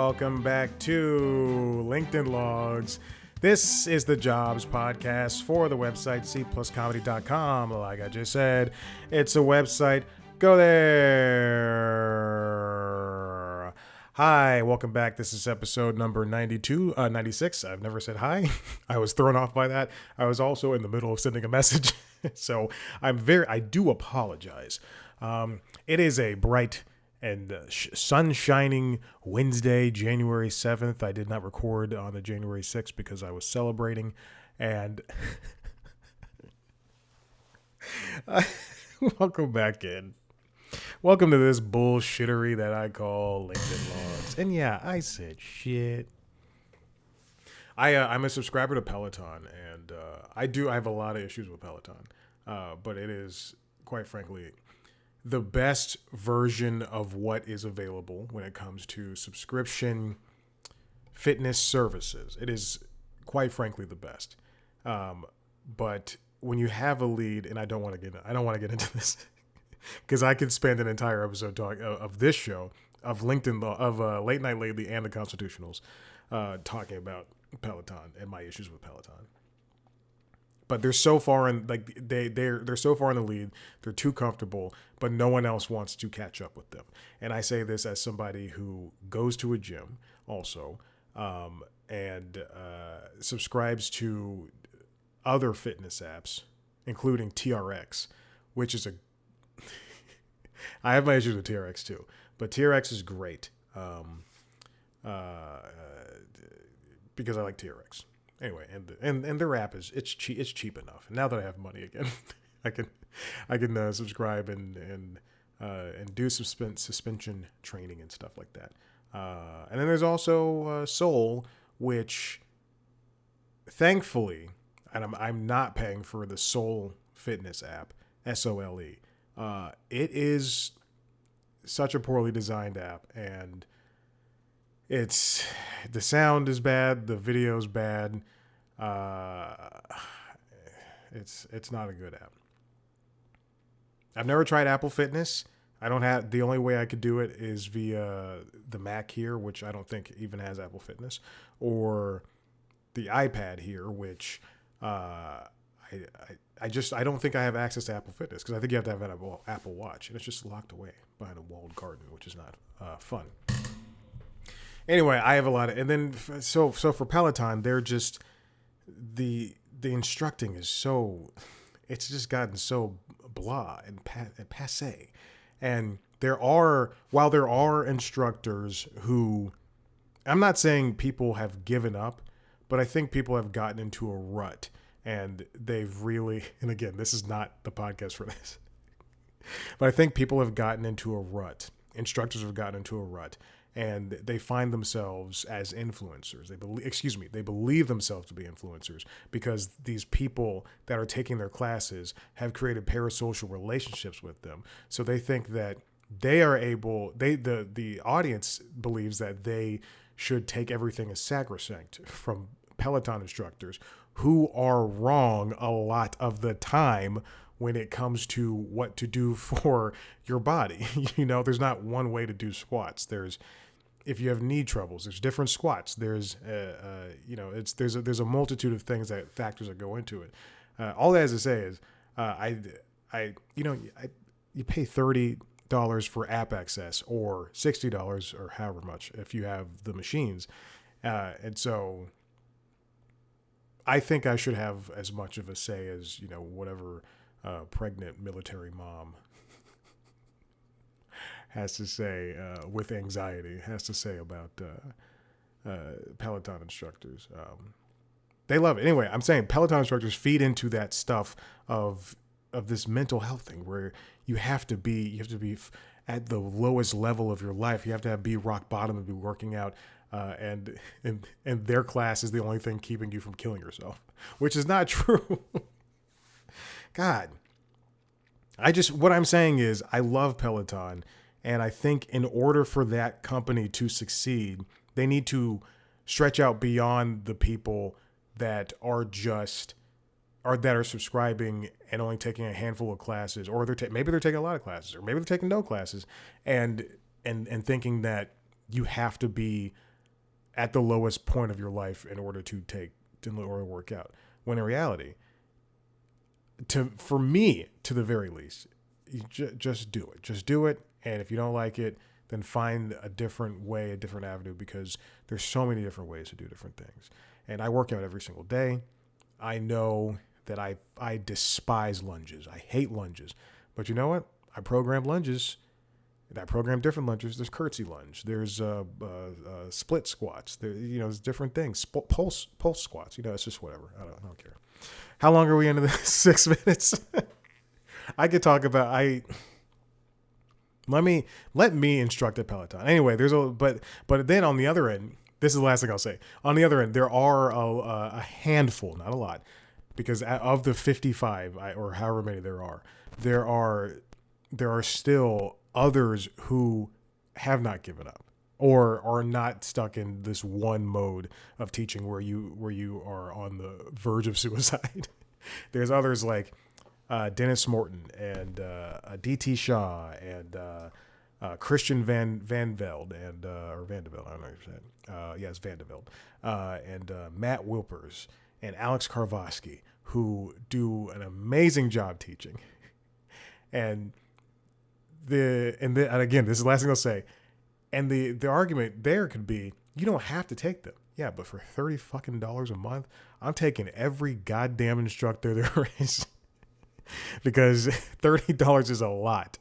welcome back to LinkedIn Logs. This is the jobs podcast for the website cpluscomedy.com. Like I just said, it's a website. Go there. Hi, welcome back. This is episode number 96. I've never said hi. I was thrown off by that. I was also in the middle of sending a message. So I do apologize. It is a bright and sun-shining Wednesday, January 7th. I did not record on the January 6th because I was celebrating. And welcome back in. Welcome to this bullshittery that I call LinkedIn Logs. And yeah, I said shit. I'm a subscriber to Peloton, and I have a lot of issues with Peloton. But it is, quite frankly, the best version of what is available when it comes to subscription fitness services. It is, quite frankly, the best. But when you have a lead, and I don't want to get into this because I could spend an entire episode talking of this show of LinkedIn of Late Night Lately and the Constitutionals talking about Peloton and my issues with Peloton. But they're so far in, like they're so far in the lead. They're too comfortable, but no one else wants to catch up with them. And I say this as somebody who goes to a gym also, and subscribes to other fitness apps, including TRX, which is I have my issues with TRX too, but TRX is great because I like TRX. Anyway, and their app it's cheap enough. And now that I have money again, I can subscribe and do suspension training and stuff like that. And then there's also Soul, which thankfully, and I'm not paying for the Soul Fitness app, SOLE. It is such a poorly designed app, and the sound is bad, the video's bad. It's not a good app. I've never tried Apple Fitness. The only way I could do it is via the Mac here, which I don't think even has Apple Fitness, or the iPad here, which I don't think I have access to Apple Fitness because I think you have to have an Apple Watch, and it's just locked away behind a walled garden, which is not fun. Anyway, I have a lot of, and then so for Peloton, they're just the instructing is so, it's just gotten so blah and passe, and while there are instructors who, I'm not saying people have given up, but I think people have gotten into a rut, and they've really, and again, this is not the podcast for this, but I think people have gotten into a rut. Instructors have gotten into a rut. And they find themselves as influencers. They believe themselves to be influencers because these people that are taking their classes have created parasocial relationships with them. So they think that they are able. The audience believes that they should take everything as sacrosanct from Peloton instructors, who are wrong a lot of the time when it comes to what to do for your body. There's not one way to do squats. If you have knee troubles, there's different squats. There's there's a multitude of factors that go into it. All that has to say is, you pay $30 for app access or $60 or however much if you have the machines, and so I think I should have as much of a say as whatever pregnant military mom has to say with anxiety, has to say about Peloton instructors. They love it. Anyway, I'm saying Peloton instructors feed into that stuff of this mental health thing where you have to be at the lowest level of your life. You have to be rock bottom and be working out. And their class is the only thing keeping you from killing yourself, which is not true. God, what I'm saying is I love Peloton. And I think in order for that company to succeed, they need to stretch out beyond the people that are subscribing and only taking a handful of classes, or maybe they're taking a lot of classes, or maybe they're taking no classes, and thinking that you have to be at the lowest point of your life in order to work out. When in reality, for me, to the very least, you just do it. Just do it. And if you don't like it, then find a different way, a different avenue, because there's so many different ways to do different things. And I work out every single day. I know that I despise lunges. I hate lunges. But you know what? I program lunges. I program different lunges. There's curtsy lunge. There's split squats. There's different things. Pulse squats. It's just whatever. I don't care. How long are we into this? 6 minutes. I could talk about Let me instruct a Peloton. Anyway, but then on the other end, this is the last thing I'll say. On the other end, there are a handful, not a lot, because of the 55 or however many there are still others who have not given up or are not stuck in this one mode of teaching where you are on the verge of suicide. There's others like Dennis Morton and D.T. Shaw and Christian Van Velde and or Vandevelde, I don't know if you said. Yes, Vandevelde. And Matt Wilpers and Alex Karvosky, who do an amazing job teaching. And again, this is the last thing I'll say. And the argument there could be, you don't have to take them. Yeah, but for $30 fucking a month, I'm taking every goddamn instructor there is. Because $30 is a lot.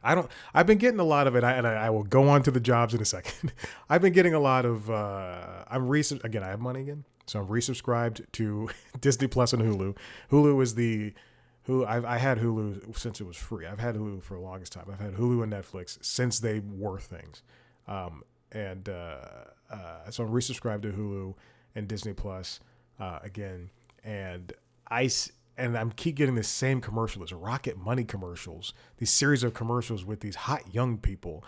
I've been getting a lot of it, and I will go on to the jobs in a second. I've been getting a lot of, I have money again. So I'm resubscribed to Disney Plus and Hulu. Hulu is I had Hulu since it was free. I've had Hulu for the longest time. I've had Hulu and Netflix since they were things. So I'm resubscribed to Hulu and Disney Plus again. And I'm keep getting the same commercial as Rocket Money commercials, these series of commercials with these hot young people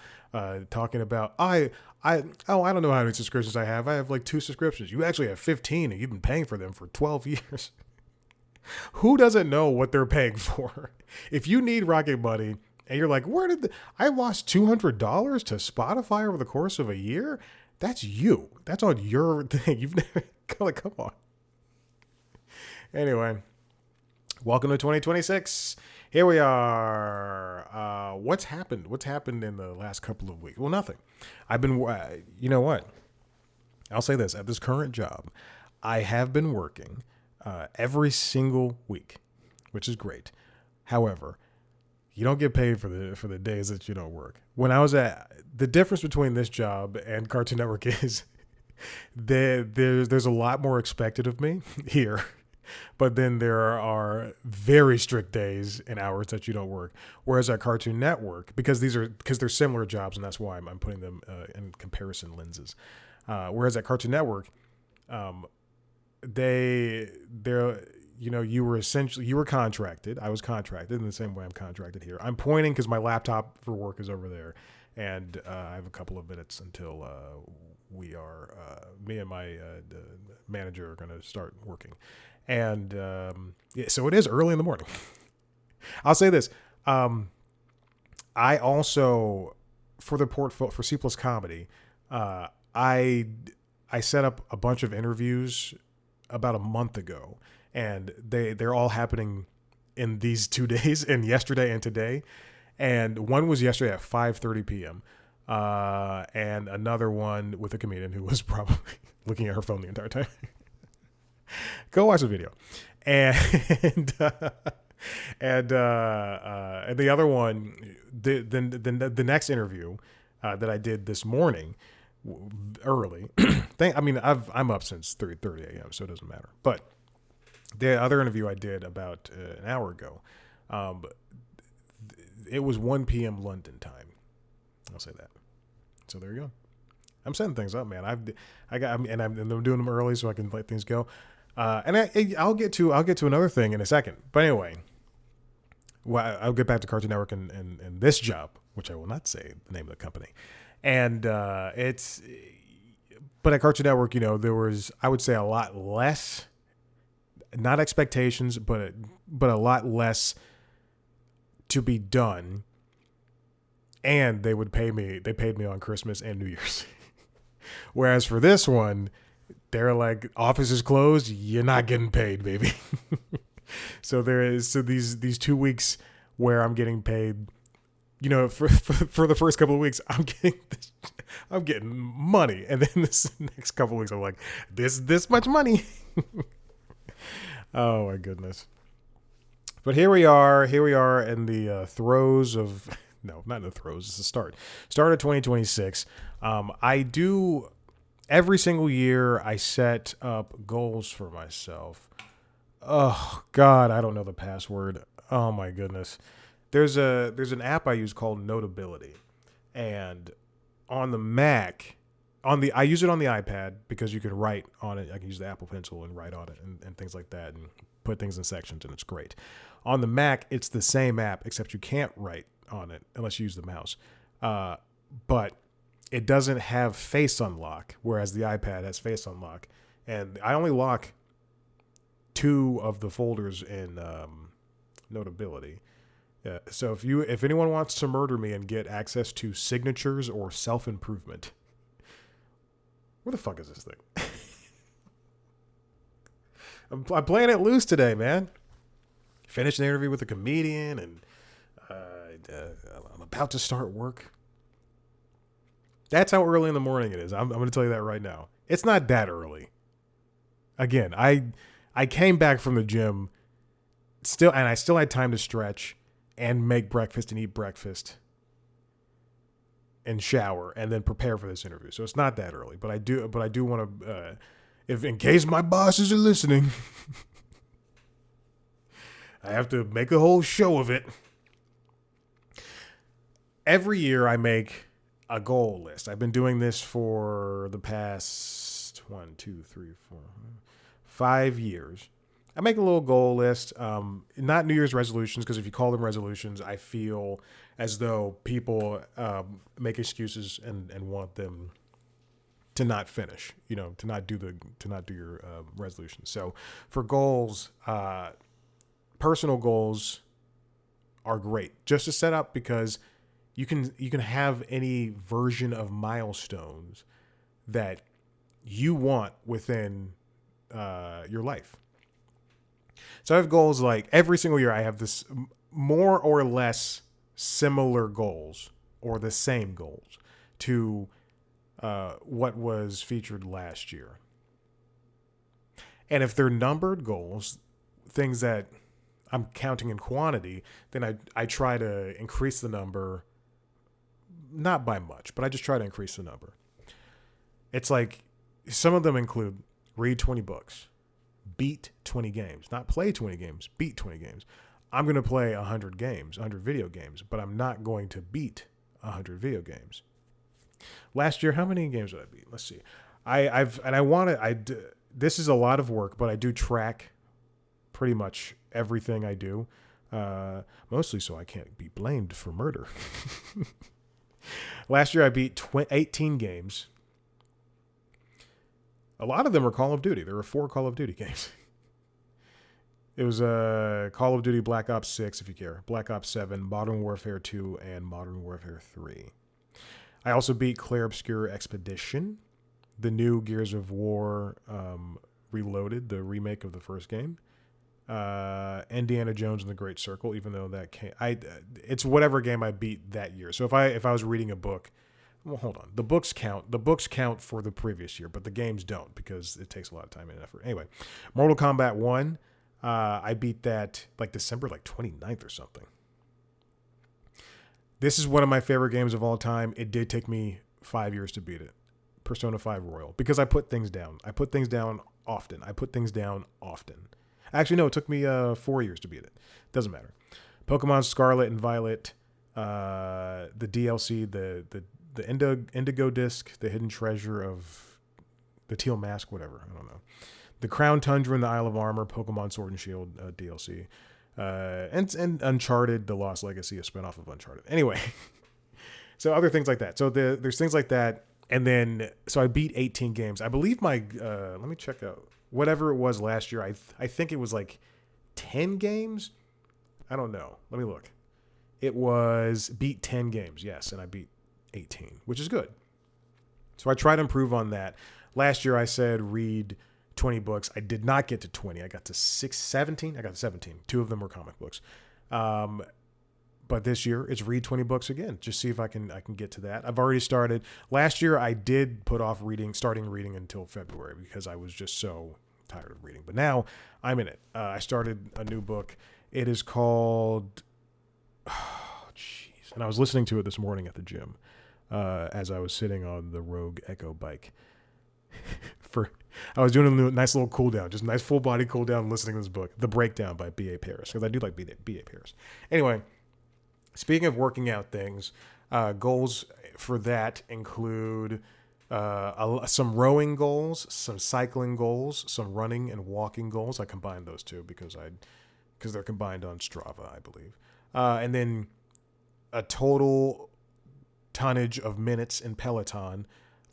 talking about, I don't know how many subscriptions I have. I have like 2 subscriptions. You actually have 15 and you've been paying for them for 12 years. Who doesn't know what they're paying for? If you need Rocket Money and you're like, I lost $200 to Spotify over the course of a year? That's you. That's on your thing. You've never, come on. Anyway. Welcome to 2026. Here we are. What's happened? What's happened in the last couple of weeks? Well, nothing. I've been, you know what? I'll say this. At this current job, I have been working every single week, which is great. However, you don't get paid for the days that you don't work. When I was the difference between this job and Cartoon Network is there's a lot more expected of me here. But then there are very strict days and hours that you don't work. Whereas at Cartoon Network, because they're similar jobs, and that's why I'm putting them in comparison lenses. Whereas at Cartoon Network, you were contracted. I was contracted in the same way I'm contracted here. I'm pointing because my laptop for work is over there, and I have a couple of minutes until me and my manager are going to start working. And so it is early in the morning. I'll say this. I also, for the portfolio for C Plus Comedy, I set up a bunch of interviews about a month ago, and they're all happening in these 2 days, and yesterday and today. And one was yesterday at 5:30 p.m. And another one with a comedian who was probably looking at her phone the entire time. Go watch the video. And the other one, the next interview that I did this morning early. I'm up since 3:30 a.m. so it doesn't matter. But the other interview I did about an hour ago, it was 1 p.m. London time. I'll say that. So there you go. I'm setting things up, man. I'm doing them early so I can let things go. And I'll get to another thing in a second. But anyway, I'll get back to Cartoon Network and this job, which I will not say the name of the company. And but at Cartoon Network, there was, I would say, a lot less, not expectations, but a lot less to be done. And they paid me on Christmas and New Year's. Whereas for this one, they're like, office is closed, you're not getting paid, baby. So these 2 weeks where I'm getting paid, for the first couple of weeks, I'm getting money, and then this next couple of weeks, I'm like, this much money. Oh my goodness. But here we are in the throes of, no, not in the throes, it's the start of 2026. I do, every single year I set up goals for myself. Oh God, I don't know the password. Oh my goodness. There's an app I use called Notability, and on the Mac, I use it on the iPad because you can write on it. I can use the Apple Pencil and write on it and things like that, and put things in sections, and it's great. On the Mac, it's the same app, except you can't write on it unless you use the mouse. But it doesn't have face unlock, whereas the iPad has face unlock. And I only lock 2 of the folders in Notability. So if anyone wants to murder me and get access to signatures or self-improvement, where the fuck is this thing? I'm playing it loose today, man. Finished an interview with a comedian, and I'm about to start work. That's how early in the morning it is. I'm going to tell you that right now. It's not that early. Again, I came back from the gym and I still had time to stretch and make breakfast and eat breakfast and shower and then prepare for this interview. So it's not that early, but I do want to, if in case my bosses are listening, I have to make a whole show of it. Every year I make a goal list. I've been doing this for the past 5 years. I make a little goal list, not New Year's resolutions, because if you call them resolutions, I feel as though people make excuses and want them to not finish, to not do your resolutions. So for goals, personal goals are great just to set up, because you can have any version of milestones that you want within your life. So I have goals like every single year I have this more or less similar goals or the same goals to what was featured last year. And if they're numbered goals, things that I'm counting in quantity, then I try to increase the number, not by much, but I just try to increase the number. It's like some of them include read 20 books, beat 20 games, not play 20 games, beat 20 games. I'm going to play 100 video games, but I'm not going to beat 100 video games. Last year, how many games did I beat? Let's see. This is a lot of work, but I do track pretty much everything I do, mostly so I can't be blamed for murder. Last year, I beat 18 games. A lot of them are Call of Duty. There were 4 Call of Duty games. It was Call of Duty Black Ops 6, if you care, Black Ops 7, Modern Warfare 2, and Modern Warfare 3. I also beat Clair Obscur Expedition, the new Gears of War Reloaded, the remake of the first game. Indiana Jones and the Great Circle, even though it's whatever game I beat that year. So if I was reading a book, well, hold on. The books count for the previous year, but the games don't, because it takes a lot of time and effort. Anyway, Mortal Kombat 1, I beat that like December 29th or something. This is one of my favorite games of all time. It did take me 5 years to beat it. Persona 5 Royal, because I put things down. I put things down often. Actually, no, it took me 4 years to beat it. Doesn't matter. Pokemon Scarlet and Violet, the DLC, the Indigo Disc, the Hidden Treasure of the Teal Mask, whatever. I don't know. The Crown Tundra and the Isle of Armor, Pokemon Sword and Shield DLC. And Uncharted, The Lost Legacy, a spinoff of Uncharted. Anyway, so other things like that. So there's things like that. And then, so I beat 18 games. I believe let me check out whatever it was last year. I think it was like 10 games. I don't know. Let me look. It was beat 10 games. Yes. And I beat 18, which is good. So I try to improve on that. Last year I said read 20 books. I did not get to 20. I got to 17. I got to 17. 2 of them were comic books. But this year it's read 20 books again. Just see if I can get to that. I've already started. Last year I did put off starting reading until February because I was just so tired of reading. But now I'm in it. I started a new book. It is called, and I was listening to it this morning at the gym as I was sitting on the Rogue Echo bike. I was doing a nice little cool down, just a nice full body cool down, listening to this book, The Breakdown by B.A. Paris, because I do like B.A. Paris. Anyway, speaking of working out things, goals for that include some rowing goals, some cycling goals, some running and walking goals. I combined those two because they're combined on Strava, I believe. And then a total tonnage of minutes in Peloton.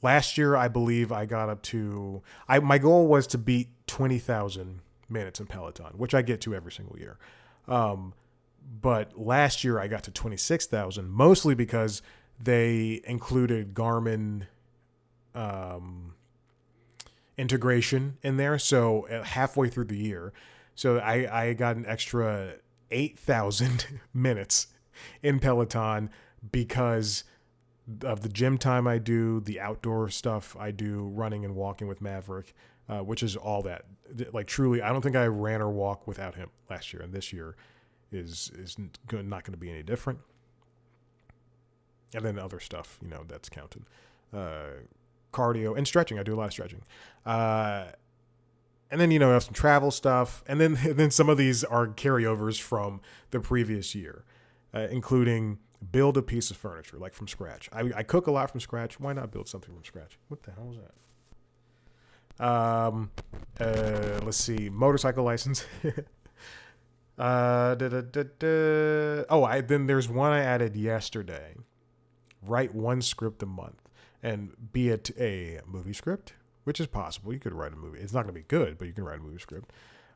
Last year, I believe I got up to... my goal was to beat 20,000 minutes in Peloton, which I get to every single year. But last year, I got to 26,000, mostly because they included Garmin integration in there. So halfway through the year, so I got an extra 8,000 minutes in Peloton because of the gym time I do, the outdoor stuff I do, running and walking with Maverick, which is all that. Like truly, I don't think I ran or walked without him last year, and this year is not going to be any different. And then other stuff, that's counted. Cardio and stretching. I do a lot of stretching. And then, I have some travel stuff. And then some of these are carryovers from the previous year, including build a piece of furniture, like from scratch. I cook a lot from scratch. Why not build something from scratch? What the hell was that? Let's see. Motorcycle license. Then there's one I added yesterday. Write one script a month. And be it a movie script, which is possible. You could write a movie. It's not going to be good, but you can write a movie script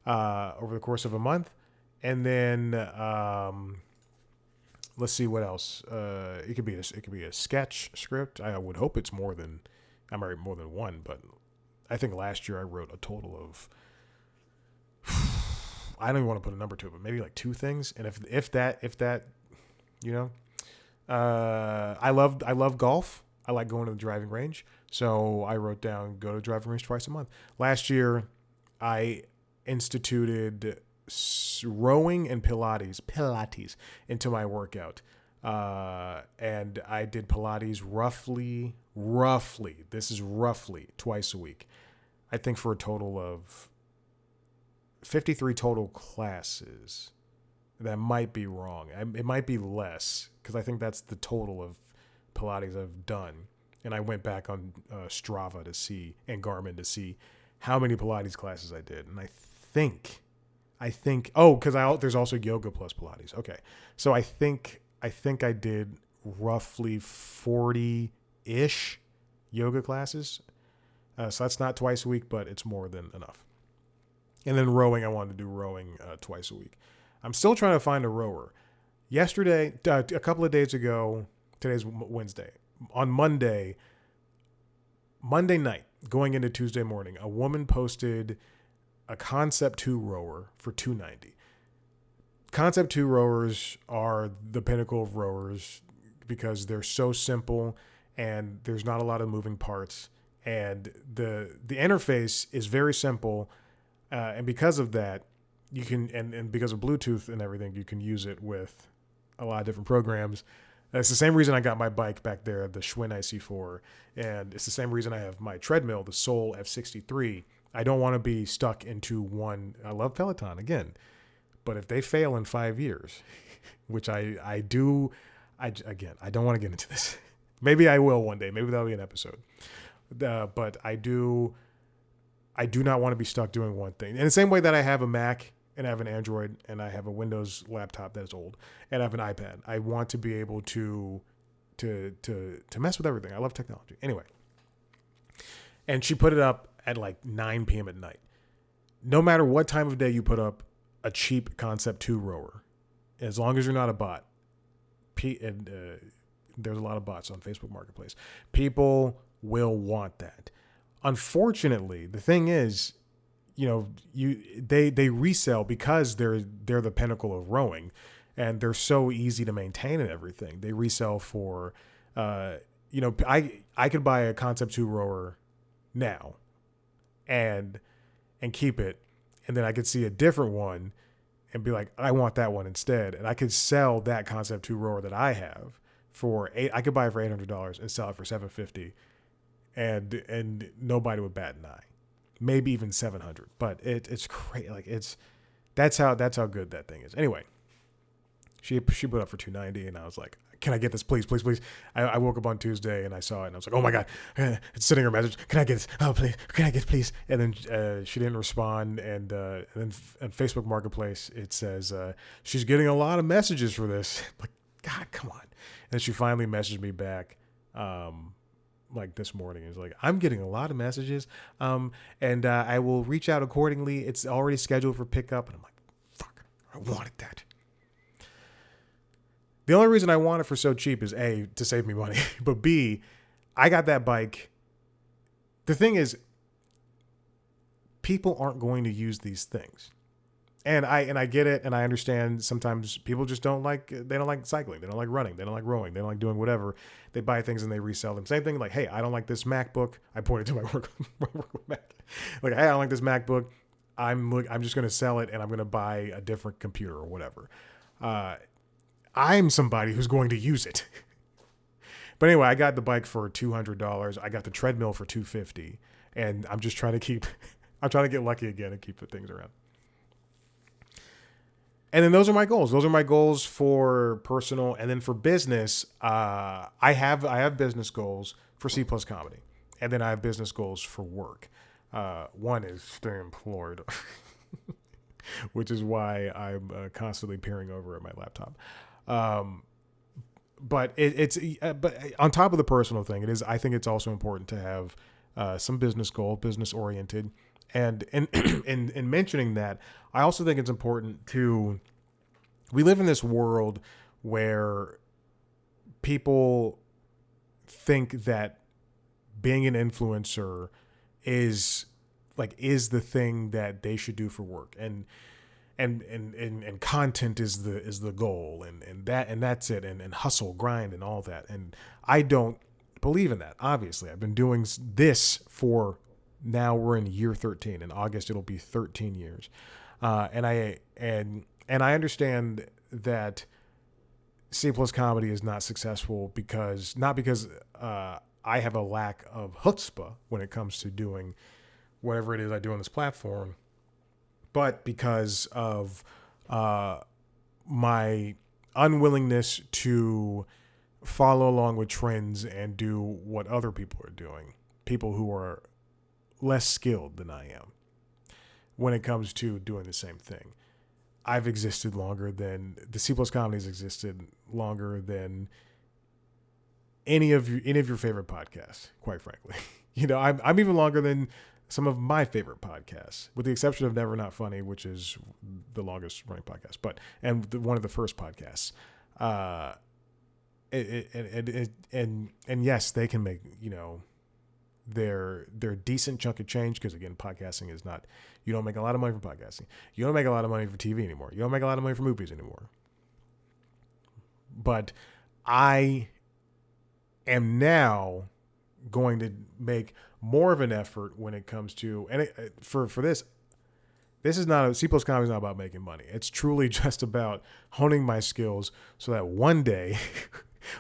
over the course of a month. And then let's see what else. It could be a sketch script. I would hope it's more than one, but I think last year I wrote a total of I don't even want to put a number to it, but maybe like 2 things. And if that I love golf. I like going to the driving range. So I wrote down go to the driving range twice a month. Last year, I instituted rowing and Pilates into my workout. And I did Pilates roughly, this is roughly twice a week. I think for a total of 53 total classes. That might be wrong. It might be less because I think that's the total of Pilates I've done. And I went back on Strava and Garmin to see how many Pilates classes I did. And I think, because there's also yoga plus Pilates. Okay. So I think I did roughly 40-ish yoga classes. So that's not twice a week, but it's more than enough. And then rowing, I wanted to do rowing twice a week. I'm still trying to find a rower. Yesterday, a couple of days ago, today's Wednesday. On Monday night, going into Tuesday morning, a woman posted a Concept 2 rower for $290. Concept 2 rowers are the pinnacle of rowers because they're so simple and there's not a lot of moving parts. And the interface is very simple. And because of that, you can, and because of Bluetooth and everything, you can use it with a lot of different programs. It's the same reason I got my bike back there, the Schwinn IC4. And it's the same reason I have my treadmill, the Soul F63. I don't want to be stuck into one. I love Peloton again, but if they fail in 5 years, which I do, I don't want to get into this. Maybe I will one day. Maybe that'll be an episode. But I do not want to be stuck doing one thing. In the same way that I have a Mac and I have an Android and I have a Windows laptop that is old and I have an iPad, I want to be able to mess with everything. I love technology. Anyway. And she put it up at like 9 p.m. at night. No matter what time of day you put up a cheap Concept 2 rower, as long as you're not a bot, there's a lot of bots on Facebook Marketplace. People will want that. Unfortunately, the thing is, they resell because they're the pinnacle of rowing, and they're so easy to maintain and everything. They resell for, I could buy a Concept 2 rower now, and keep it, and then I could see a different one and be like, I want that one instead, and I could sell that Concept 2 rower that I have for I could buy it for $800 and sell it for $750, and nobody would bat an eye, maybe even 700. But it's great, like that's how good that thing is. Anyway, she put up for $290, and I was like, can I get this, please, please, please? I woke up on Tuesday and I saw it, and I was like, oh my God, it's sending her a message. Can I get this? Oh, please, can I get it, please? And then she didn't respond. And then on Facebook Marketplace, it says, she's getting a lot of messages for this. Like, God, come on. And then she finally messaged me back, like this morning. It was like, I'm getting a lot of messages, and I will reach out accordingly. It's already scheduled for pickup. And I'm like, fuck, I wanted that. The only reason I want it for so cheap is A, to save me money, but B, I got that bike. The thing is, people aren't going to use these things. And I get it, and I understand sometimes people just don't like cycling, they don't like running, they don't like rowing, they don't like doing whatever. They buy things and they resell them. Same thing, like, hey, I don't like this MacBook. I pointed to my work Mac. Like, hey, I don't like this MacBook. I'm just going to sell it, and I'm going to buy a different computer or whatever. I'm somebody who's going to use it. But anyway, I got the bike for $200. I got the treadmill for $250, and I'm just trying to I'm trying to get lucky again and keep the things around. And then those are my goals. Those are my goals for personal, and then for business. I have business goals for C Plus Comedy, and then I have business goals for work. One is stay employed, which is why I'm constantly peering over at my laptop. But but on top of the personal thing, I think it's also important to have some business oriented. And in mentioning that, I also think it's important we live in this world where people think that being an influencer is the thing that they should do for work. And content is the goal, and that's it, and hustle, grind, and all that. And I don't believe in that. Obviously, I've been doing this for, now we're in year 13. In August, it'll be 13 years. And I understand that C Plus Comedy is not successful not because I have a lack of chutzpah when it comes to doing whatever it is I do on this platform, but because of my unwillingness to follow along with trends and do what other people are doing, people who are less skilled than I am when it comes to doing the same thing. I've existed longer than the C Plus Comedies existed longer than any of your favorite podcasts, quite frankly. I'm even longer than some of my favorite podcasts, with the exception of Never Not Funny, which is the longest running podcast, and one of the first podcasts. And yes, they can make, they're decent chunk of change, because again, podcasting is not, you don't make a lot of money from podcasting. You don't make a lot of money for TV anymore. You don't make a lot of money from movies anymore. But I am now going to make more of an effort when it comes to, and for this is not, C Plus Comedy is not about making money. It's truly just about honing my skills so that one day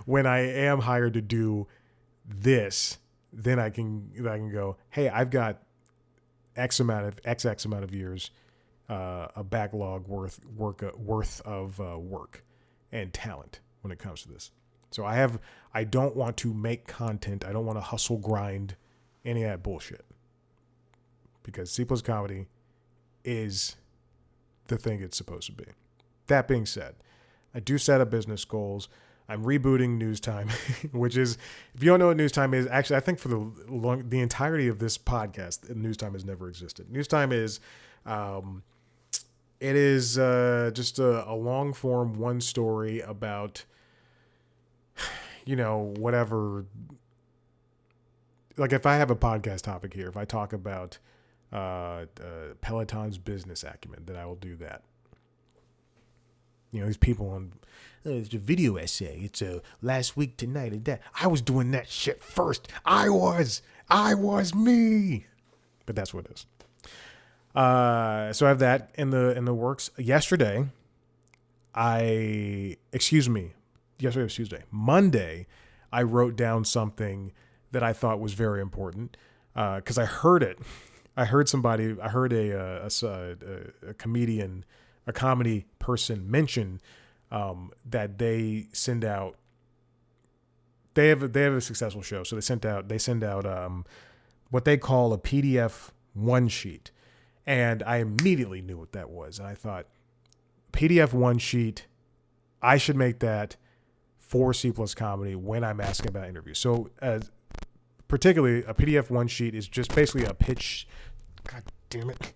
when I am hired to do this, then I can go, hey, I've got X amount of years, a backlog worth of work and talent when it comes to this. So I don't want to make content. I don't want to hustle, grind, any of that bullshit, because C Plus Comedy is the thing it's supposed to be. That being said, I do set up business goals. I'm rebooting News Time, which is, if you don't know what News Time is, actually, I think for the entirety of this podcast, News Time has never existed. News Time is, it is just a long form, one story about, whatever like if I have a podcast topic here, if I talk about Peloton's business acumen, then I will do that. You know, these people on it's a video essay. It's a last week tonight and that. I was doing that shit first. I was me. But that's what it is. So I have that in the works. Yesterday was Tuesday. Monday, I wrote down something that I thought was very important because I heard it. I heard a comedian, a comedy person mention that they send out. They have a successful show, so they send out what they call a PDF one sheet, and I immediately knew what that was, and I thought PDF one sheet. I should make that for C Plus Comedy when I'm asking about interviews. So, particularly a PDF one sheet is just basically a pitch. God damn it!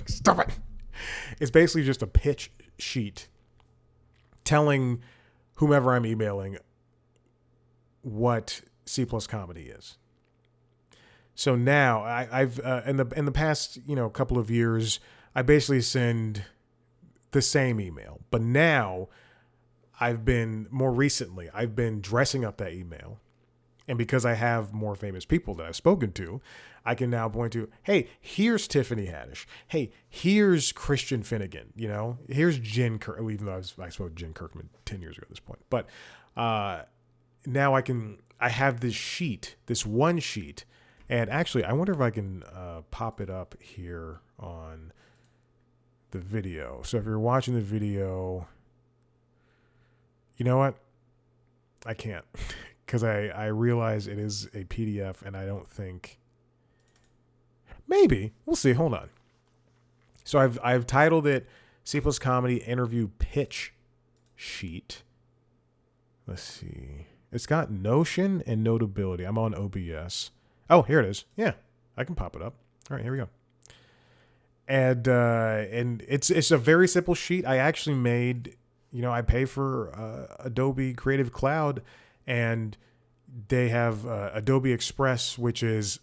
Stop it! It's basically just a pitch sheet telling whomever I'm emailing what C Plus Comedy is. So now I've in the past couple of years I basically send the same email, but now I've been dressing up that email, and because I have more famous people that I've spoken to, I can now point to, hey, here's Tiffany Haddish. Hey, here's Christian Finnegan. Here's Jen Kirkman. Even though I spoke to Jen Kirkman 10 years ago at this point, but now I have this sheet, this one sheet. And actually, I wonder if I can pop it up here on the video. So if you're watching the video, you know what? I can't because I realize it is a PDF, and I don't think. Maybe we'll see. Hold on. So I've titled it C Plus Comedy Interview Pitch Sheet. Let's see. It's got Notion and Notability. I'm on OBS. Oh, here it is. Yeah, I can pop it up. All right, here we go. And it's a very simple sheet. I actually made, I pay for Adobe Creative Cloud, and they have Adobe Express, which is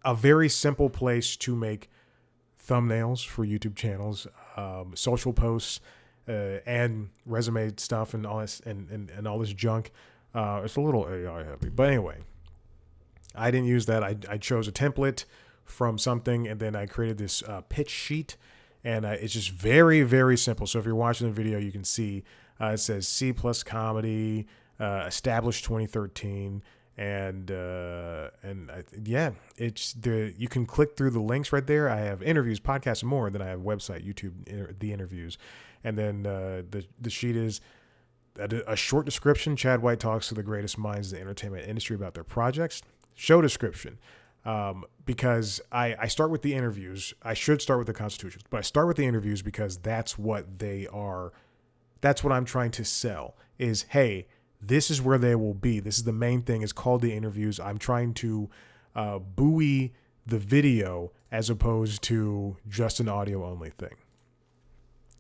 a very simple place to make thumbnails for YouTube channels, social posts, and resume stuff and all this and all this junk. It's a little AI heavy, but anyway. I didn't use that. I chose a template from something, and then I created this pitch sheet, and it's just very, very simple. So if you're watching the video, you can see it says C Plus Comedy, established 2013, and it's you can click through the links right there. I have interviews, podcasts, and more. And then I have website, YouTube, the interviews, and then the sheet is a short description. Chad White talks to the greatest minds in the entertainment industry about their projects. Show description, because I start with the interviews. I should start with the constitutions, but I start with the interviews because that's what they are. That's what I'm trying to sell is, hey, this is where they will be. This is the main thing. It's called the interviews. I'm trying to buoy the video as opposed to just an audio only thing.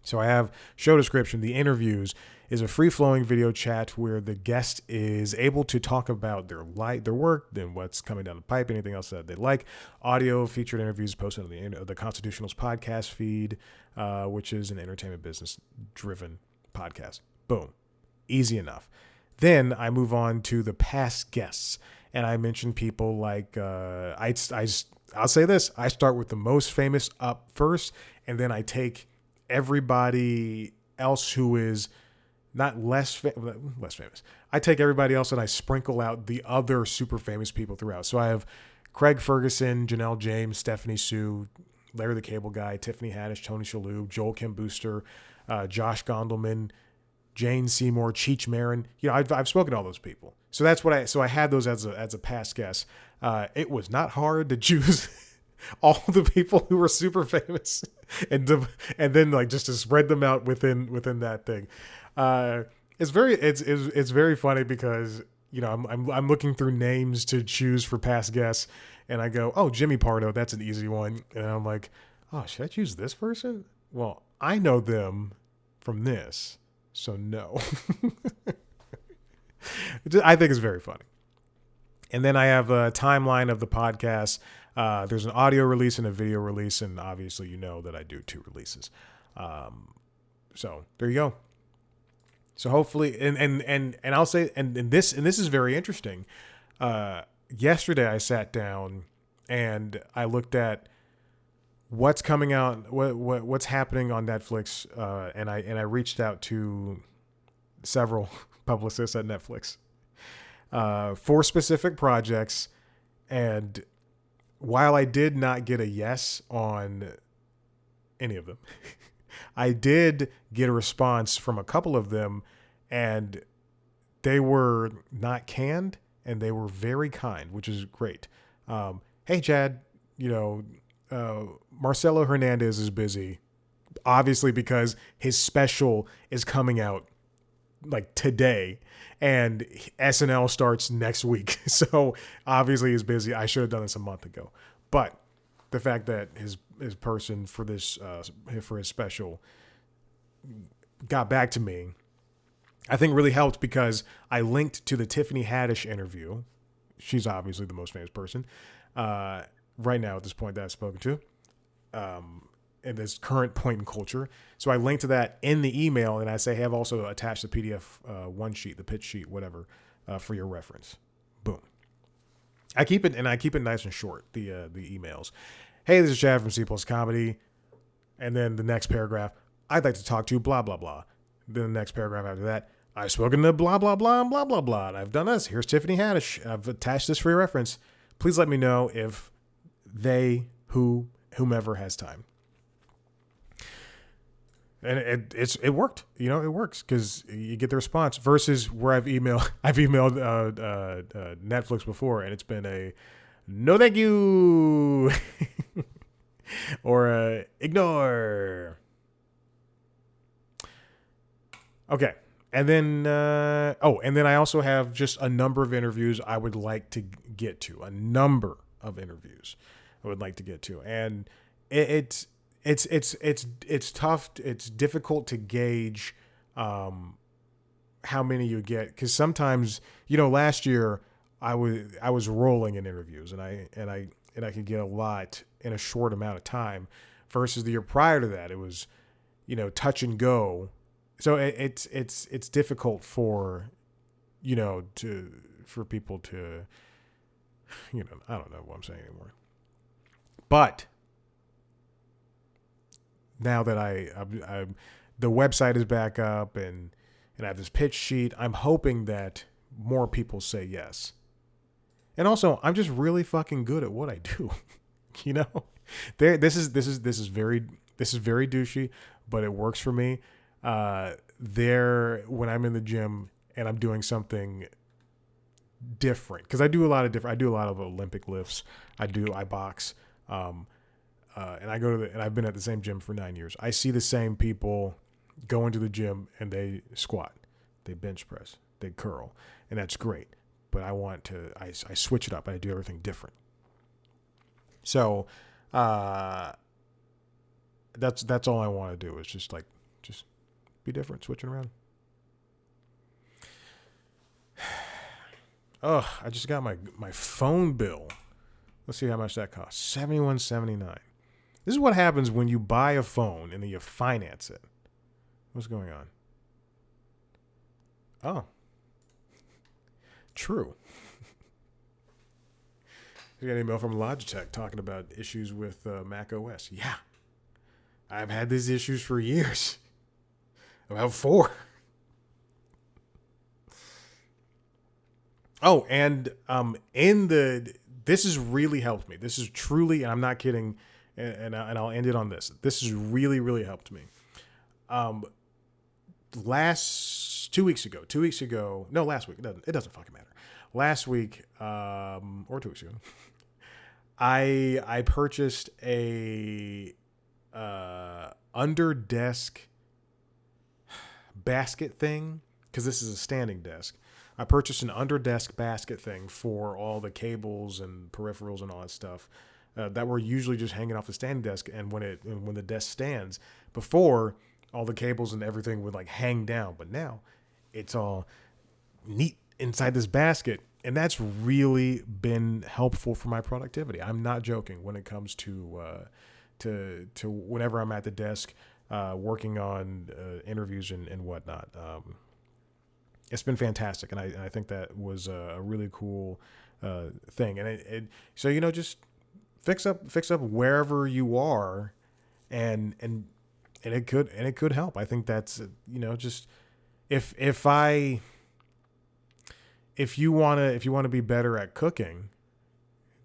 So I have show description. The interviews is a free-flowing video chat where the guest is able to talk about their work, then what's coming down the pipe, anything else that they like. Audio featured interviews posted on the Constitutionals podcast feed, which is an entertainment business-driven podcast. Boom. Easy enough. Then I move on to the past guests, and I mention people like I'll say this. I start with the most famous up first, and then I take everybody else who is not less famous. I take everybody else and I sprinkle out the other super famous people throughout. So I have Craig Ferguson, Janelle James, Stephanie Sue, Larry the Cable Guy, Tiffany Haddish, Tony Shalhoub, Joel Kim Booster, Josh Gondelman, Jane Seymour, Cheech Marin. I've spoken to all those people. So that's what I had those as a past guest. It was not hard to choose all the people who were super famous and then like just to spread them out within that thing. It's very funny because I'm looking through names to choose for past guests, and I go, oh, Jimmy Pardo, that's an easy one, and I'm like, oh, should I choose this person? Well, I know them from this, so no. I think it's very funny. And then I have a timeline of the podcast. There's an audio release and a video release, and obviously you know that I do 2 releases. So there you go. So hopefully, and I'll say, and this is very interesting. Yesterday I sat down and I looked at what's coming out, what's happening on Netflix, and I reached out to several publicists at Netflix for specific projects, and while I did not get a yes on any of them, I did get a response from a couple of them, and they were not canned and they were very kind, which is great. Hey, Chad, Marcelo Hernandez is busy, obviously, because his special is coming out like today and SNL starts next week. So obviously he's busy. I should have done this a month ago. But the fact that his person for this, for his special got back to me, I think really helped because I linked to the Tiffany Haddish interview. She's obviously the most famous person right now at this point that I've spoken to in this current point in culture. So I linked to that in the email, and I say, hey, I've also attached the PDF one sheet, the pitch sheet, whatever, for your reference. Boom. I keep it nice and short, the emails. Hey, this is Chad from C Plus Comedy. And then the next paragraph, I'd like to talk to you, blah, blah, blah. Then the next paragraph after that, I've spoken to blah, blah, blah, and blah, blah, blah. And I've done this. Here's Tiffany Haddish. I've attached this for your reference. Please let me know if whomever has time. And it worked. It works because you get the response versus where I've emailed Netflix before, and it's been a no thank you or ignore. Okay. And then I also have just a number of interviews I would like to get to. A number of interviews I would like to get to. And it's tough. It's difficult to gauge how many you get, because sometimes, last year I was rolling in interviews, and I could get a lot in a short amount of time, versus the year prior to that it was touch and go. So it's difficult for for people to I don't know what I'm saying anymore. But now that I the website is back up and I have this pitch sheet, I'm hoping that more people say yes. And also, I'm just really fucking good at what I do. This is very douchey, but it works for me. When I'm in the gym and I'm doing something different, because I do a lot of Olympic lifts. I box. And I've been at the same gym for 9 years. I see the same people go into the gym and they squat, they bench press, they curl, and that's great. But I switch it up. I do everything different. So, that's all I want to do is just be different, switching around. Oh, I just got my phone bill. Let's see how much that costs. $71.79. This is what happens when you buy a phone and then you finance it. What's going on? Oh. True. I got an email from Logitech talking about issues with Mac OS. Yeah. I've had these issues for years. About 4. Oh, and this has really helped me. This is truly, and I'm not kidding, and I'll end it on this. This has really, really helped me. Last week. It doesn't fucking matter. Last week, or 2 weeks ago, I purchased a under desk basket thing, because this is a standing desk. I purchased an under desk basket thing for all the cables and peripherals and all that stuff that were usually just hanging off the standing desk. And when the desk stands, before, all the cables and everything would hang down, but now it's all neat inside this basket, And that's really been helpful for my productivity. I'm not joking when it comes to whenever I'm at the desk working on interviews and whatnot. It's been fantastic, and I think that was a really cool thing. And so just fix up wherever you are, and it could help. I think that's just if you want to be better at cooking,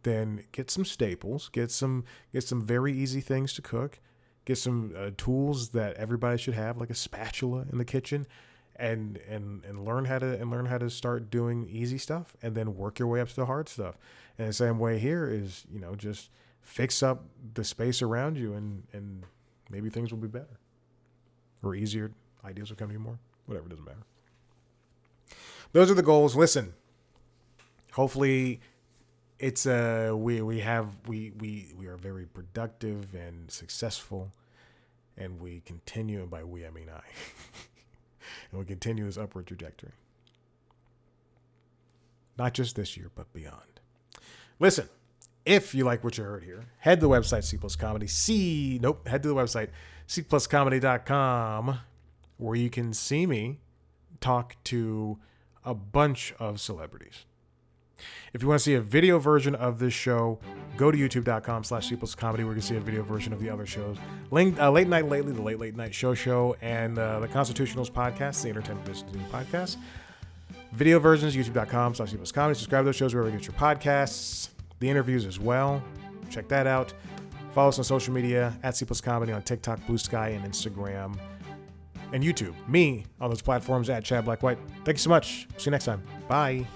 then get some staples, get some very easy things to cook, get some tools that everybody should have, like a spatula in the kitchen, and learn how to start doing easy stuff, and then work your way up to the hard stuff. And the same way here is, just fix up the space around you, and maybe things will be better or easier. Ideas will come to you more. Whatever, doesn't matter. Those are the goals. Listen, hopefully it's we are very productive and successful, and we continue, and by we I mean I, and we continue this upward trajectory. Not just this year, but beyond. Listen, if you like what you heard here, head to the website head to the website cpluscomedy.com, where you can see me talk to a bunch of celebrities. If you want to see a video version of this show, go to youtube.com/cpluscomedy, where you can see a video version of the other shows. Late Night Lately, the Late Night Show, and the Constitutionals podcast, the Entertainment Business podcast. Video versions, youtube.com/cpluscomedy. Subscribe to those shows wherever you get your podcasts. The interviews as well. Check that out. Follow us on social media at cpluscomedy on TikTok, Blue Sky, and Instagram. And YouTube. Me on those platforms at Chad Black White. Thank you so much. See you next time. Bye.